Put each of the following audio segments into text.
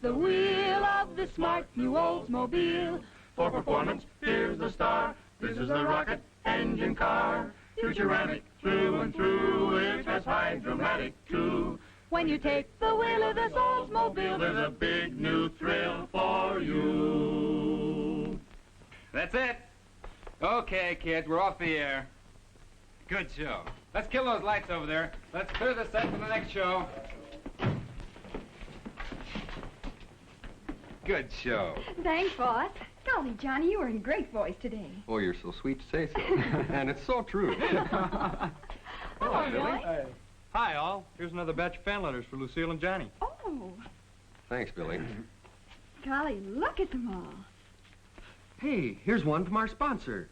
Take the wheel of the smart new Oldsmobile. For performance, here's the star. This is the rocket engine car. Futuramic through and through. It has hydromatic too. When you take the wheel of this Oldsmobile, there's a big new thrill for you. That's it. Okay, kids, we're off the air. Good show. Let's kill those lights over there. Let's clear the set for the next show. Good show. Thanks, boss. Golly, Johnny, you were in great voice today. Oh, you're so sweet to say so. And it's so true. Hello, Billy. Hi, all. Here's another batch of fan letters for Lucille and Johnny. Oh, Thanks, Billy. golly, look at them all. Hey, here's one from our sponsor.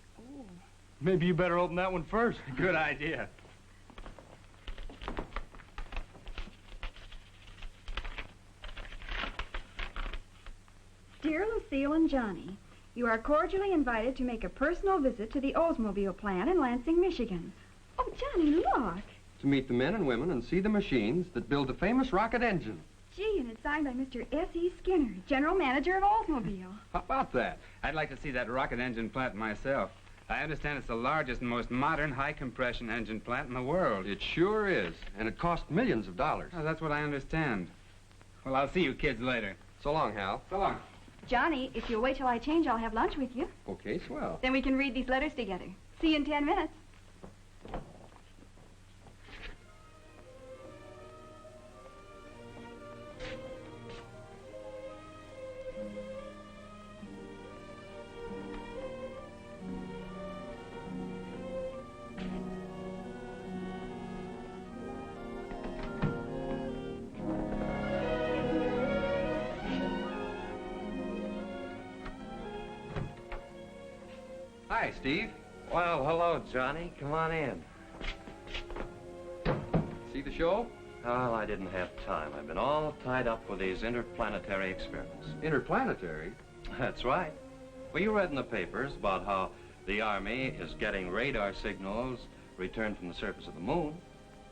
Maybe you better open that one first. Good idea. Dear Lucille and Johnny, you are cordially invited to make a personal visit to the Oldsmobile plant in Lansing, Michigan. Oh, Johnny, look. To meet the men and women and see the machines that build the famous rocket engine. Gee, and it's signed by Mr. S.E. Skinner, general manager of Oldsmobile. How about that? I'd like to see that rocket engine plant myself. I understand it's the largest and most modern high-compression engine plant in the world. It sure is, and it cost millions of dollars. Oh, that's what I understand. Well, I'll see you kids later. So long, Hal. So long. Johnny, if you'll wait till I change, I'll have lunch with you. Okay, swell. Then we can read these letters together. See you in 10 minutes. Hi, Steve. Well, hello, Johnny. Come on in. See the show? Well, I didn't have time. I've been all tied up with these interplanetary experiments. Interplanetary? That's right. Well, you read in the papers about how the Army is getting radar signals returned from the surface of the moon.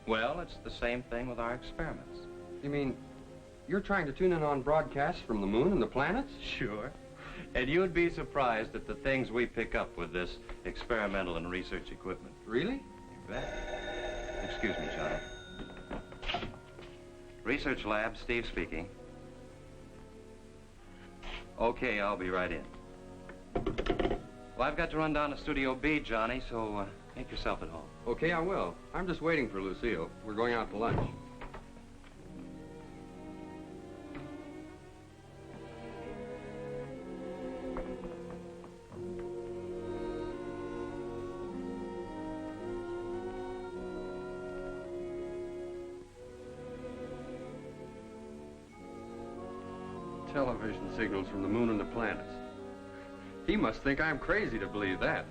Well, it's the same thing with our experiments. You mean you're trying to tune in on broadcasts from the moon and the planets? Sure. And you'd be surprised at the things we pick up with this experimental and research equipment. Really? You bet. Excuse me, Johnny. Research lab, Steve speaking. Okay, I'll be right in. Well, I've got to run down to Studio B, Johnny, so make yourself at home. Okay, I will. I'm just waiting for Lucille. We're going out to lunch. Television signals from the moon and the planets. He must think I'm crazy to believe that.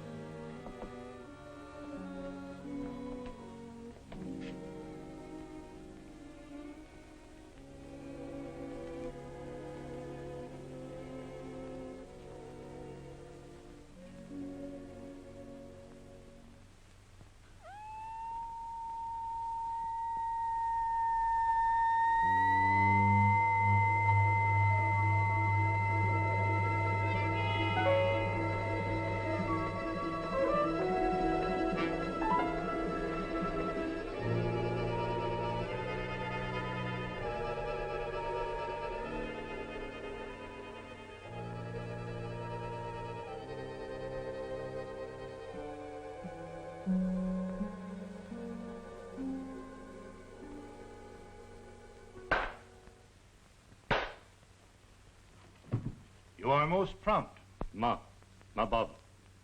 You are most prompt. Mabab,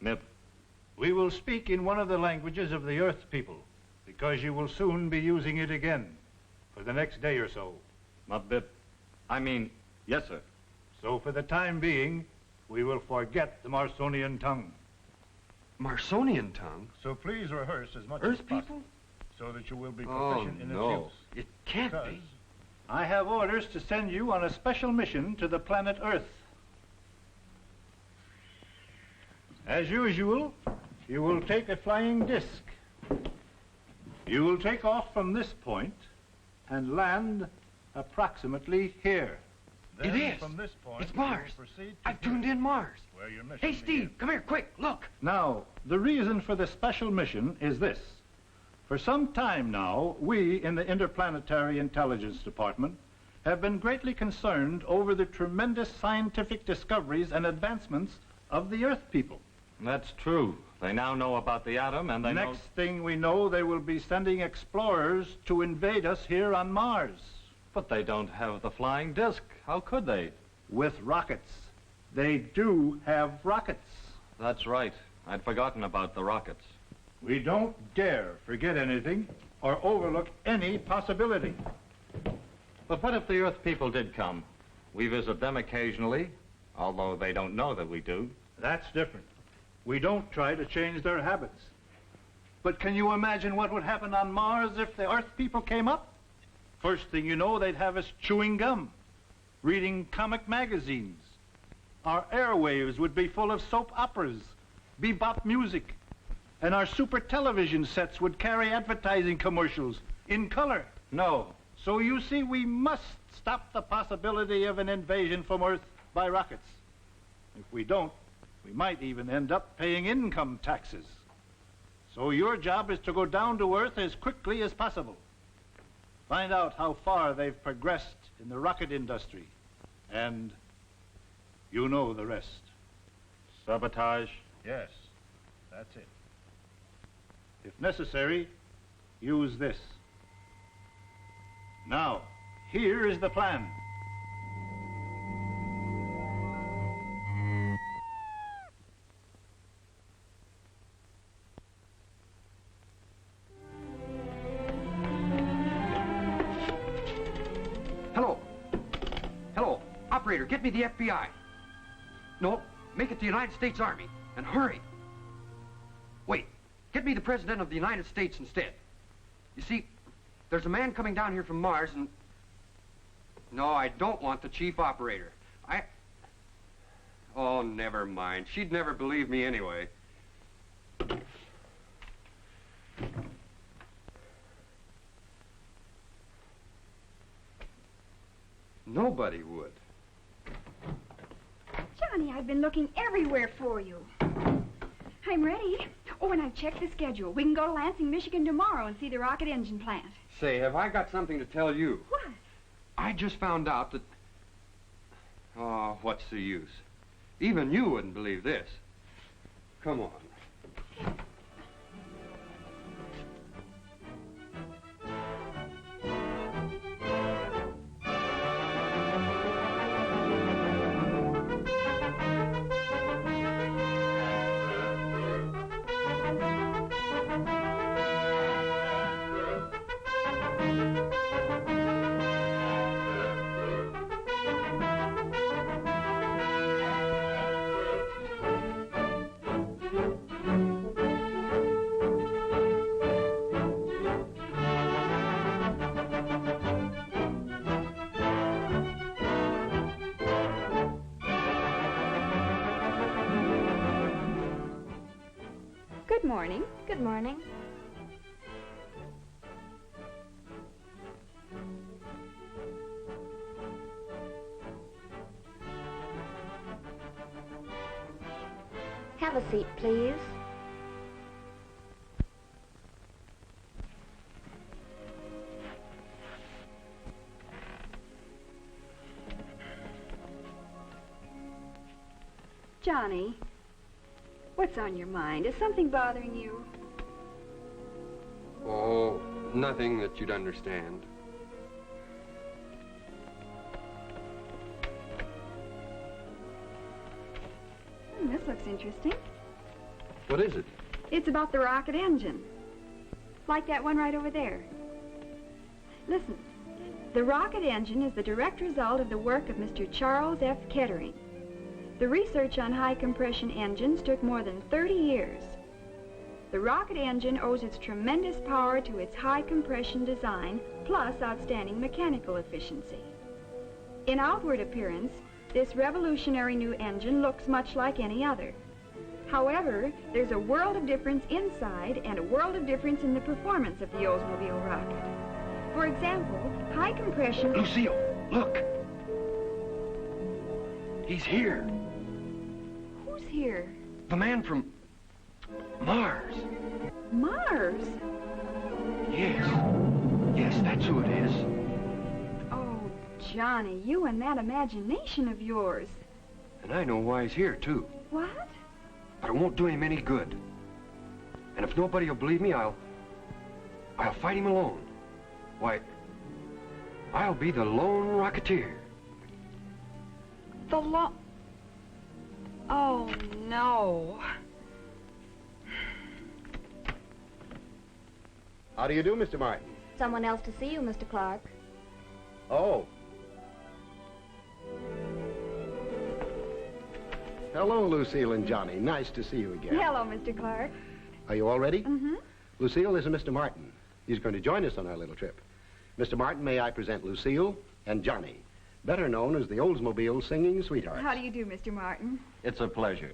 Mib. We will speak in one of the languages of the Earth people, because you will soon be using it again for the next day or so. Mabib. Yes, sir. So for the time being, we will forget the Marsonian tongue. Marsonian tongue? So please rehearse as much Earth as possible, people? so that you will be Oh, proficient in no. its It use. can't Because be. I have orders to send you on a special mission to the planet Earth. As usual, you will take a flying disc. You will take off from this point and land approximately here. Then It is. From this point, It's you will Mars. proceed to I've tuned in Mars. where your mission Hey, Steve, begins. come here, quick, look. Now, the reason for this special mission is this. For some time now, we in the Interplanetary Intelligence Department have been greatly concerned over the tremendous scientific discoveries and advancements of the Earth people. That's true. They now know about the atom, and they know... Next thing we know, they will be sending explorers to invade us here on Mars. But they don't have the flying disc. How could they? With rockets. They do have rockets. That's right. I'd forgotten about the rockets. We don't dare forget anything or overlook any possibility. But what if the Earth people did come? We visit them occasionally, although they don't know that we do. That's different. We don't try to change their habits. But can you imagine what would happen on Mars if the Earth people came up? First thing you know, they'd have us chewing gum, reading comic magazines. Our airwaves would be full of soap operas, bebop music, and our super television sets would carry advertising commercials in color. No. So you see, we must stop the possibility of an invasion from Earth by rockets. If we don't, we might even end up paying income taxes. So your job is to go down to Earth as quickly as possible. Find out how far they've progressed in the rocket industry. And you know the rest. Sabotage? Yes, that's it. If necessary, use this. Now, here is the plan. Hello. Hello. Operator, get me the FBI. No, make it the United States Army, and hurry. Wait, get me the President of the United States instead. You see, there's a man coming down here from Mars, and... No, I don't want the chief operator. Oh, never mind. She'd never believe me anyway. Nobody would. Johnny, I've been looking everywhere for you. I'm ready. Oh, and I've checked the schedule. We can go to Lansing, Michigan tomorrow and see the rocket engine plant. Say, have I got something to tell you? What? I just found out that... Oh, what's the use? Even you wouldn't believe this. Come on. Good morning. Good morning. Have a seat, please. Johnny, what's on your mind? Is something bothering you? Oh, nothing that you'd understand. This looks interesting. What is it? It's about the rocket engine. Like that one right over there. Listen, the rocket engine is the direct result of the work of Mr. Charles F. Kettering. The research on high compression engines took more than 30 years. The rocket engine owes its tremendous power to its high compression design, plus outstanding mechanical efficiency. In outward appearance, this revolutionary new engine looks much like any other. However, there's a world of difference inside and a world of difference in the performance of the Oldsmobile rocket. For example, high compression... Lucille, look. He's here. Who's here? The man from Mars. Mars? Yes. Yes, that's who it is. Oh, Johnny, you and that imagination of yours. And I know why he's here, too. What? But it won't do him any good. And if nobody will believe me, I'll fight him alone. Why, I'll be the lone Rocketeer. Oh, no. How do you do, Mr. Martin? Someone else to see you, Mr. Clark. Oh. Hello, Lucille and Johnny. Nice to see you again. Hello, Mr. Clark. Are you all ready? Mm-hmm. Lucille, this is Mr. Martin. He's going to join us on our little trip. Mr. Martin, may I present Lucille and Johnny, better known as the Oldsmobile Singing Sweethearts. How do you do, Mr. Martin? It's a pleasure.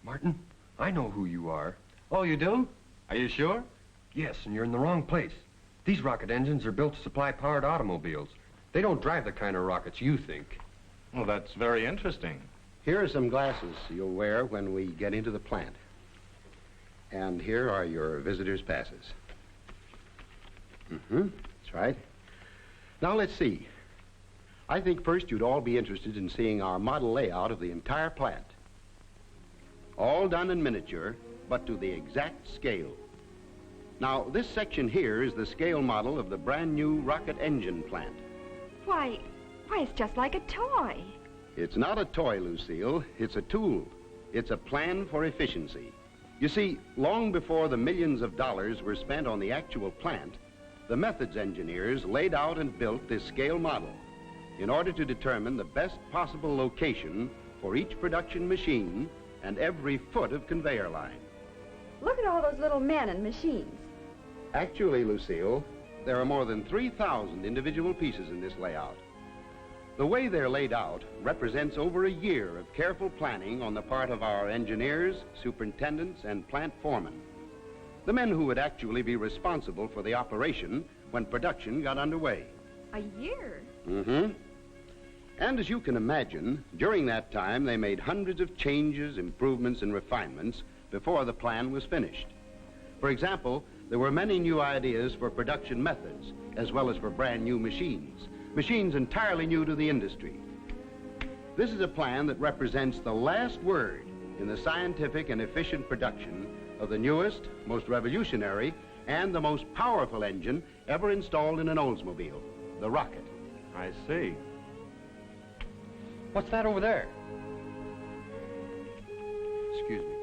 Martin, I know who you are. Oh, you do? Are you sure? Yes, and you're in the wrong place. These rocket engines are built to supply powered automobiles. They don't drive the kind of rockets you think. Well, that's very interesting. Here are some glasses you'll wear when we get into the plant. And here are your visitor's passes. That's right. Now, let's see. I think first you'd all be interested in seeing our model layout of the entire plant. All done in miniature, but to the exact scale. Now, this section here is the scale model of the brand new rocket engine plant. Why, it's just like a toy. It's not a toy, Lucille. It's a tool. It's a plan for efficiency. You see, long before the millions of dollars were spent on the actual plant, the methods engineers laid out and built this scale model in order to determine the best possible location for each production machine and every foot of conveyor line. Look at all those little men and machines. Actually, Lucille, there are more than 3,000 individual pieces in this layout. The way they're laid out represents over a year of careful planning on the part of our engineers, superintendents, and plant foremen. The men who would actually be responsible for the operation when production got underway. A year? Mm-hmm. And as you can imagine, during that time, they made hundreds of changes, improvements, and refinements before the plan was finished. For example, there were many new ideas for production methods, as well as for brand new machines. Machines entirely new to the industry. This is a plan that represents the last word in the scientific and efficient production of the newest, most revolutionary, and the most powerful engine ever installed in an Oldsmobile, the rocket. I see. What's that over there? Excuse me.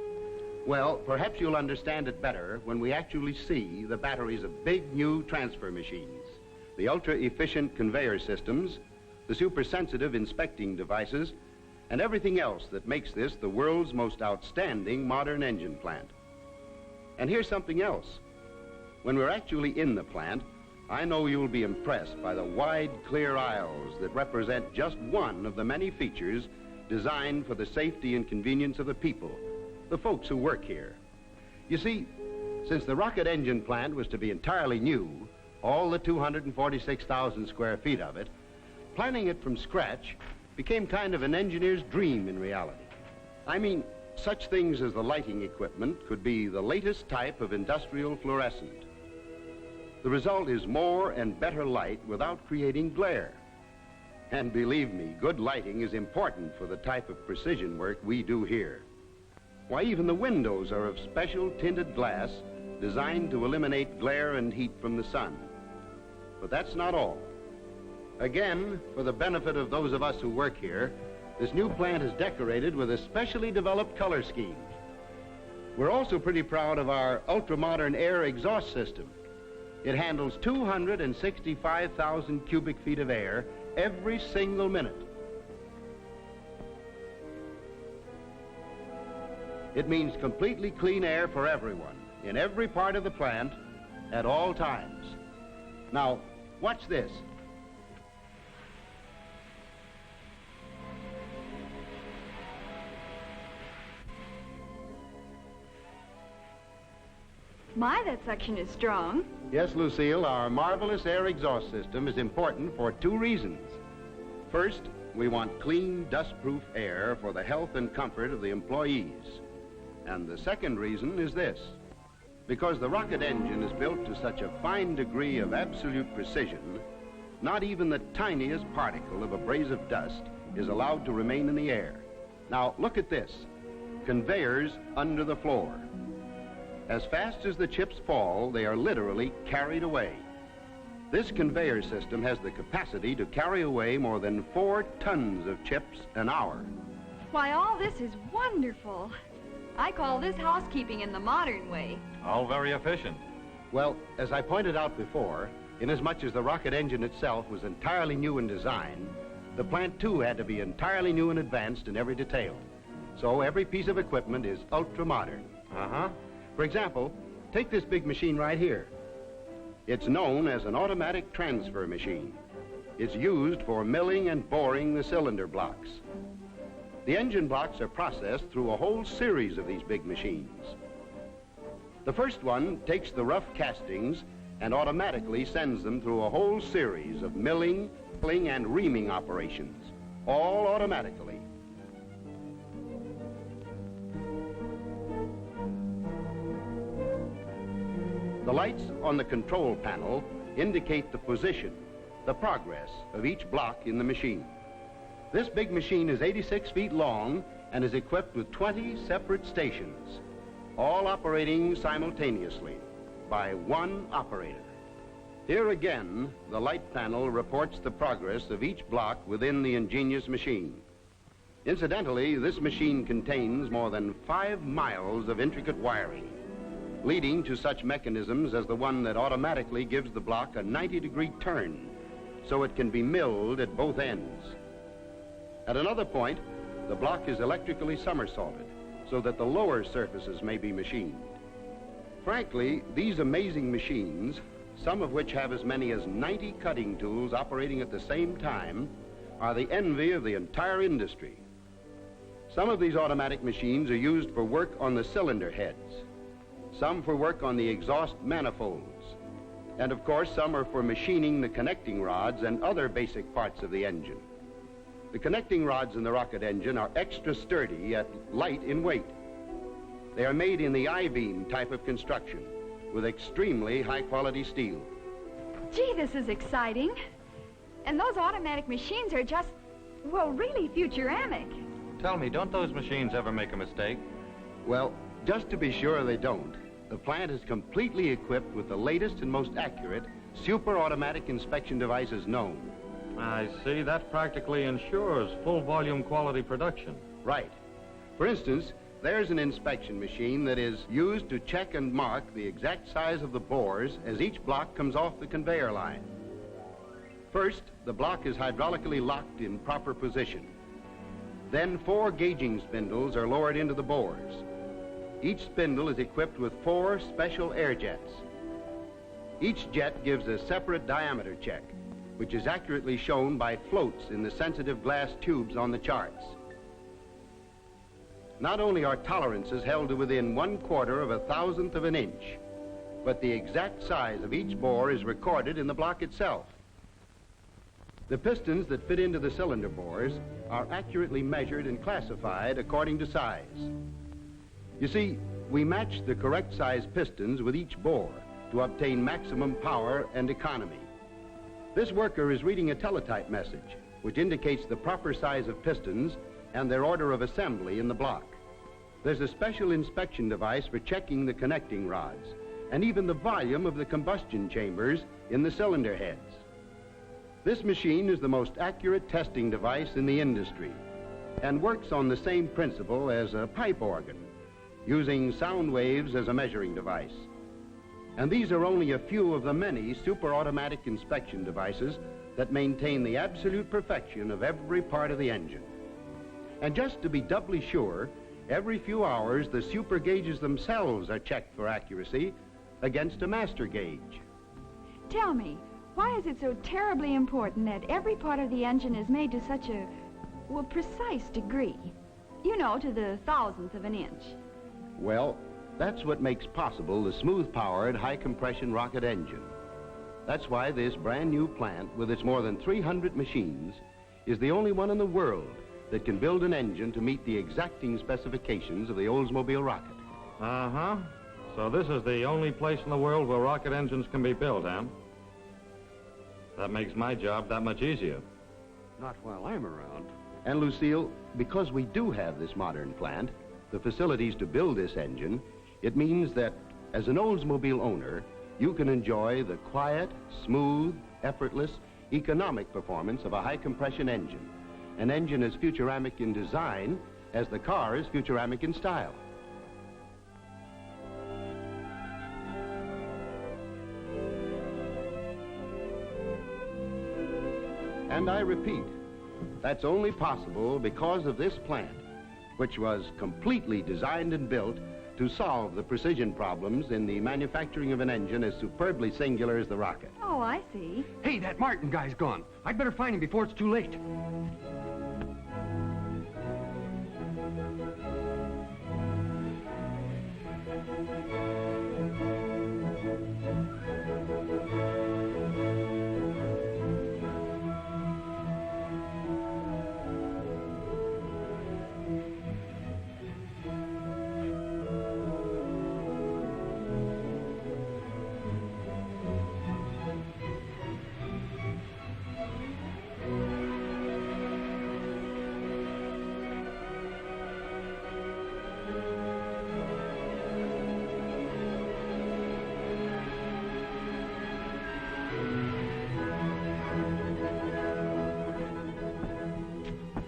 Well, perhaps you'll understand it better when we actually see the batteries of big new transfer machines, the ultra-efficient conveyor systems, the super-sensitive inspecting devices, and everything else that makes this the world's most outstanding modern engine plant. And here's something else. When we're actually in the plant, I know you'll be impressed by the wide, clear aisles that represent just one of the many features designed for the safety and convenience of the people, the folks who work here. You see, since the rocket engine plant was to be entirely new, all the 246,000 square feet of it, planning it from scratch became kind of an engineer's dream in reality. I mean, such things as the lighting equipment could be the latest type of industrial fluorescent. The result is more and better light without creating glare. And believe me, good lighting is important for the type of precision work we do here. Why, even the windows are of special tinted glass designed to eliminate glare and heat from the sun. But that's not all. Again, for the benefit of those of us who work here, this new plant is decorated with a specially developed color scheme. We're also pretty proud of our ultra-modern air exhaust system. It handles 265,000 cubic feet of air every single minute. It means completely clean air for everyone, in every part of the plant, at all times. Now, watch this. My, that suction is strong. Yes, Lucille, our marvelous air exhaust system is important for two reasons. First, we want clean, dust-proof air for the health and comfort of the employees. And the second reason is this. Because the rocket engine is built to such a fine degree of absolute precision, not even the tiniest particle of abrasive dust is allowed to remain in the air. Now, look at this. Conveyors under the floor. As fast as the chips fall, they are literally carried away. This conveyor system has the capacity to carry away more than 4 tons of chips an hour. Why, all this is wonderful. I call this housekeeping in the modern way. All very efficient. Well, as I pointed out before, inasmuch as the rocket engine itself was entirely new in design, the plant too had to be entirely new and advanced in every detail. So every piece of equipment is ultra-modern. For example, take this big machine right here. It's known as an automatic transfer machine. It's used for milling and boring the cylinder blocks. The engine blocks are processed through a whole series of these big machines. The first one takes the rough castings and automatically sends them through a whole series of milling, and reaming operations, all automatically. The lights on the control panel indicate the position, the progress of each block in the machine. This big machine is 86 feet long and is equipped with 20 separate stations, all operating simultaneously by one operator. Here again, the light panel reports the progress of each block within the ingenious machine. Incidentally, this machine contains more than 5 miles of intricate wiring, leading to such mechanisms as the one that automatically gives the block a 90-degree turn, so it can be milled at both ends. At another point, the block is electrically somersaulted, so that the lower surfaces may be machined. Frankly, these amazing machines, some of which have as many as 90 cutting tools operating at the same time, are the envy of the entire industry. Some of these automatic machines are used for work on the cylinder heads, some for work on the exhaust manifolds, and of course some are for machining the connecting rods and other basic parts of the engine. The connecting rods in the rocket engine are extra sturdy yet light in weight. They are made in the I-beam type of construction, with extremely high-quality steel. Gee, this is exciting. And those automatic machines are just, well, really futuramic. Tell me, don't those machines ever make a mistake? Well, just to be sure they don't, the plant is completely equipped with the latest and most accurate super automatic inspection devices known. I see. That practically ensures full volume quality production. Right. For instance, there's an inspection machine that is used to check and mark the exact size of the bores as each block comes off the conveyor line. First, the block is hydraulically locked in proper position. Then 4 gauging spindles are lowered into the bores. Each spindle is equipped with 4 special air jets. Each jet gives a separate diameter check, which is accurately shown by floats in the sensitive glass tubes on the charts. Not only are tolerances held to within 1/4 of a thousandth of an inch, but the exact size of each bore is recorded in the block itself. The pistons that fit into the cylinder bores are accurately measured and classified according to size. You see, we match the correct size pistons with each bore to obtain maximum power and economy. This worker is reading a teletype message, which indicates the proper size of pistons and their order of assembly in the block. There's a special inspection device for checking the connecting rods and even the volume of the combustion chambers in the cylinder heads. This machine is the most accurate testing device in the industry and works on the same principle as a pipe organ, using sound waves as a measuring device. And these are only a few of the many super automatic inspection devices that maintain the absolute perfection of every part of the engine. And just to be doubly sure, every few hours the super gauges themselves are checked for accuracy against a master gauge. Tell me, why is it so terribly important that every part of the engine is made to such a, well, precise degree? You know, to the thousandth of an inch. Well, that's what makes possible the smooth-powered, high-compression rocket engine. That's why this brand-new plant, with its more than 300 machines, is the only one in the world that can build an engine to meet the exacting specifications of the Oldsmobile rocket. Uh-huh. So this is the only place in the world where rocket engines can be built, huh? That makes my job that much easier. Not while I'm around. And Lucille, because we do have this modern plant, the facilities to build this engine, it means that as an Oldsmobile owner, you can enjoy the quiet, smooth, effortless, economic performance of a high-compression engine. An engine as futuramic in design as the car is futuramic in style. And I repeat, that's only possible because of this plant, which was completely designed and built to solve the precision problems in the manufacturing of an engine as superbly singular as the rocket. Oh, I see. Hey, that Martin guy's gone. I'd better find him before it's too late.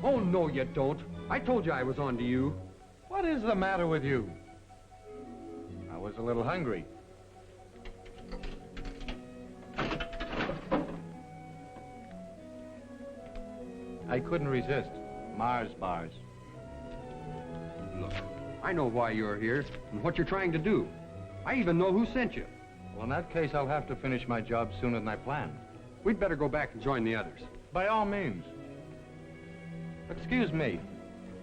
Oh, no, you don't. I told you I was on to you. What is the matter with you? I was a little hungry. I couldn't resist. Mars bars. Look, I know why you're here and what you're trying to do. I even know who sent you. Well, in that case, I'll have to finish my job sooner than I planned. We'd better go back and join the others. By all means. Excuse me.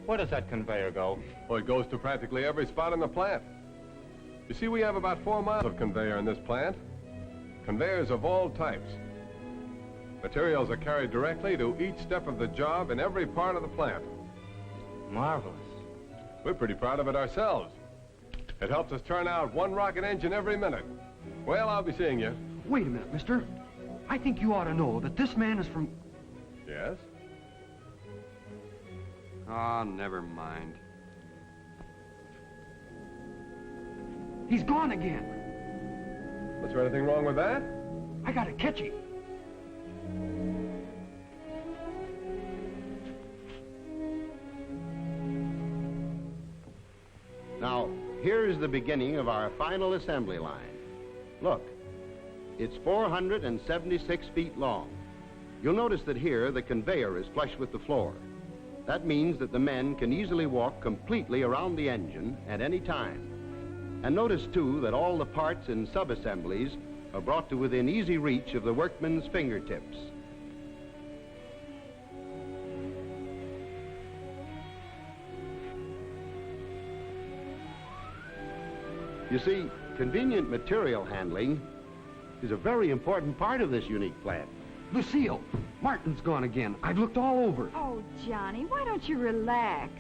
Where does that conveyor go? Well, it goes to practically every spot in the plant. You see, we have about 4 miles of conveyor in this plant. Conveyors of all types. Materials are carried directly to each step of the job in every part of the plant. Marvelous. We're pretty proud of it ourselves. It helps us turn out 1 rocket engine every minute. Well, I'll be seeing you. Wait a minute, mister. I think you ought to know that this man is from... Yes? Ah, never mind. He's gone again. Was there anything wrong with that? I gotta catch him. Now, here's the beginning of our final assembly line. Look, it's 476 feet long. You'll notice that here the conveyor is flush with the floor. That means that the men can easily walk completely around the engine at any time. And notice, too, that all the parts and sub-assemblies are brought to within easy reach of the workman's fingertips. You see, convenient material handling is a very important part of this unique plant. Lucille, Martin's gone again. I've looked all over. Oh, Johnny, why don't you relax?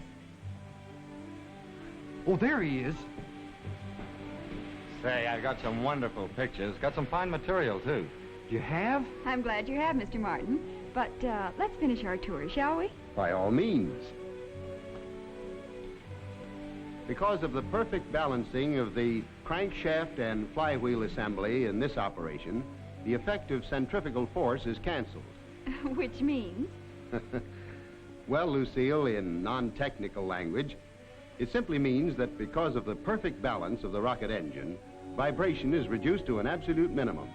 Oh, there he is. Say, I got some wonderful pictures. Got some fine material, too. You have? I'm glad you have, Mr. Martin. But let's finish our tour, shall we? By all means. Because of the perfect balancing of the crankshaft and flywheel assembly in this operation, the effective centrifugal force is canceled. Which means? Well, Lucille, in non-technical language, it simply means that because of the perfect balance of the rocket engine, vibration is reduced to an absolute minimum.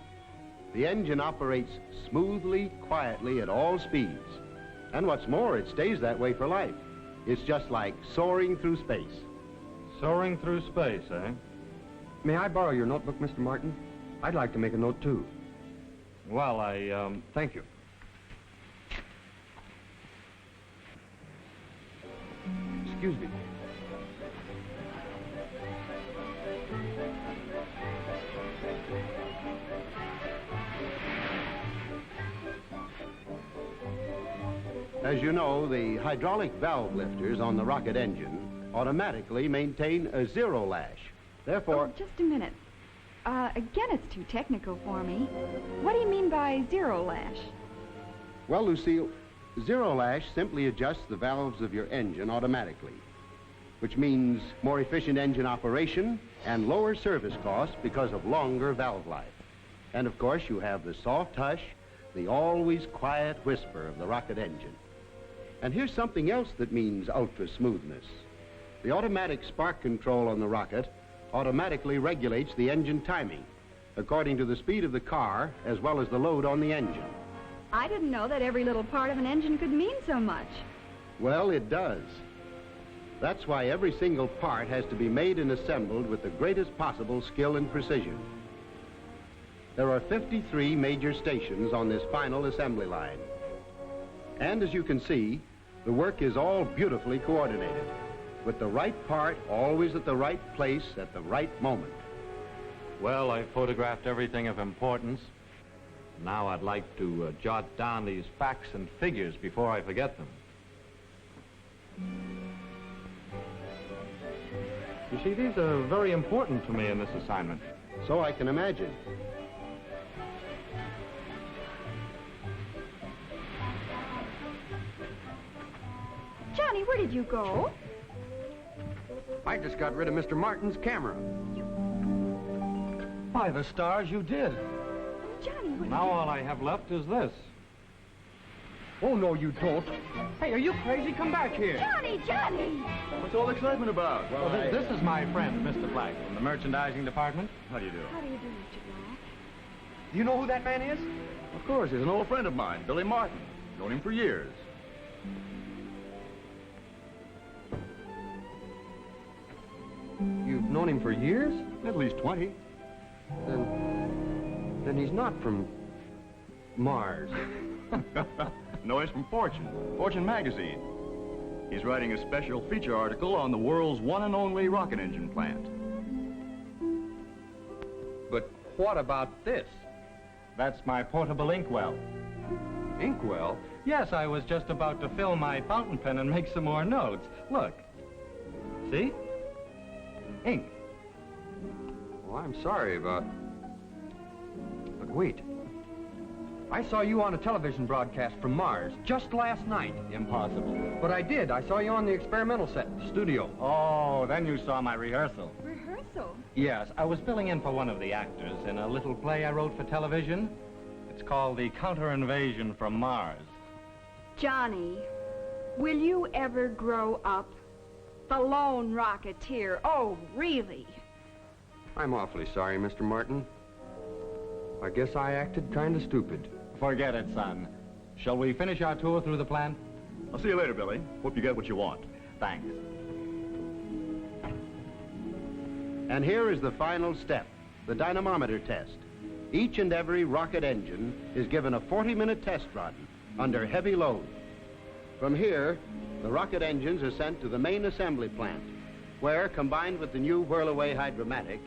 The engine operates smoothly, quietly at all speeds. And what's more, it stays that way for life. It's just like soaring through space. Soaring through space, eh? May I borrow your notebook, Mr. Martin? I'd like to make a note, too. Well, Thank you. Excuse me. As you know, the hydraulic valve lifters on the rocket engine automatically maintain a zero lash. Therefore... Oh, just a minute. Again, it's too technical for me. What do you mean by zero lash? Well, Lucille, zero lash simply adjusts the valves of your engine automatically, which means more efficient engine operation and lower service costs because of longer valve life. And of course, you have the soft hush, the always quiet whisper of the rocket engine. And here's something else that means ultra smoothness. The automatic spark control on the rocket automatically regulates the engine timing according to the speed of the car as well as the load on the engine. I didn't know that every little part of an engine could mean so much. Well, it does. That's why every single part has to be made and assembled with the greatest possible skill and precision. There are 53 major stations on this final assembly line. And as you can see, the work is all beautifully coordinated, with the right part always at the right place at the right moment. Well, I photographed everything of importance. Now I'd like to jot down these facts and figures before I forget them. You see, these are very important to me in this assignment. So I can imagine. Johnny, where did you go? I just got rid of Mr. Martin's camera. By the stars, you did. Johnny, what Now all I have left is this. Oh, no, you don't. Hey, are you crazy? Come back here. Johnny, Johnny! What's all the excitement about? Well, this is my friend, Mr. Black, from the merchandising department. How do you do? How do you do, Mr. Black? Do you know who that man is? Of course, he's an old friend of mine, Billy Martin. Known him for years. You've known him for years? At least 20. Then he's not from Mars. No, he's from Fortune. Fortune magazine. He's writing a special feature article on the world's one and only rocket engine plant. But what about this? That's my portable inkwell. Inkwell? Yes, I was just about to fill my fountain pen and make some more notes. Look. See? Ink. Well, I'm sorry about... But wait. I saw you on a television broadcast from Mars just last night. Impossible. But I did. I saw you on the experimental set, the studio. Oh, then you saw my rehearsal. Rehearsal? Yes, I was filling in for one of the actors in a little play I wrote for television. It's called The Counter-Invasion from Mars. Johnny, will you ever grow up? The lone rocketeer. Oh, really? I'm awfully sorry, Mr. Martin. I guess I acted kind of stupid. Forget it, son. Shall we finish our tour through the plant? I'll see you later, Billy. Hope you get what you want. Thanks. And here is the final step, the dynamometer test. Each and every rocket engine is given a 40-minute test run under heavy load. From here, the rocket engines are sent to the main assembly plant, where, combined with the new Whirlaway Hydromatic,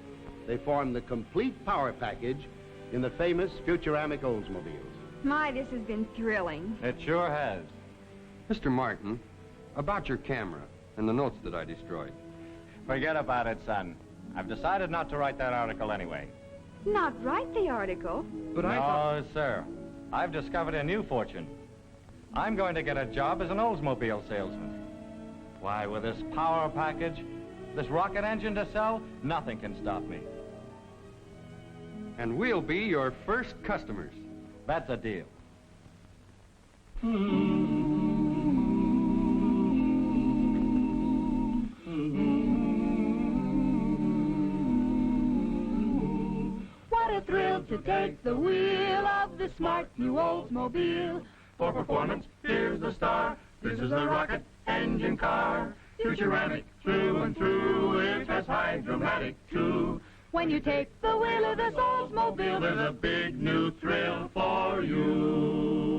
they form the complete power package in the famous Futuramic Oldsmobiles. My, this has been thrilling. It sure has. Mr. Martin, about your camera and the notes that I destroyed. Forget about it, son. I've decided not to write that article anyway. Not write the article. But I thought... No, sir. I've discovered a new fortune. I'm going to get a job as an Oldsmobile salesman. Why, with this power package, this rocket engine to sell, nothing can stop me. And we'll be your first customers. That's a deal. What a thrill to take the wheel of the smart new Oldsmobile. For performance, here's the star. This is the rocket engine car. Futuramic through and through, it has Hydromatic too. When you take the wheel of this Oldsmobile, there's a big new thrill for you.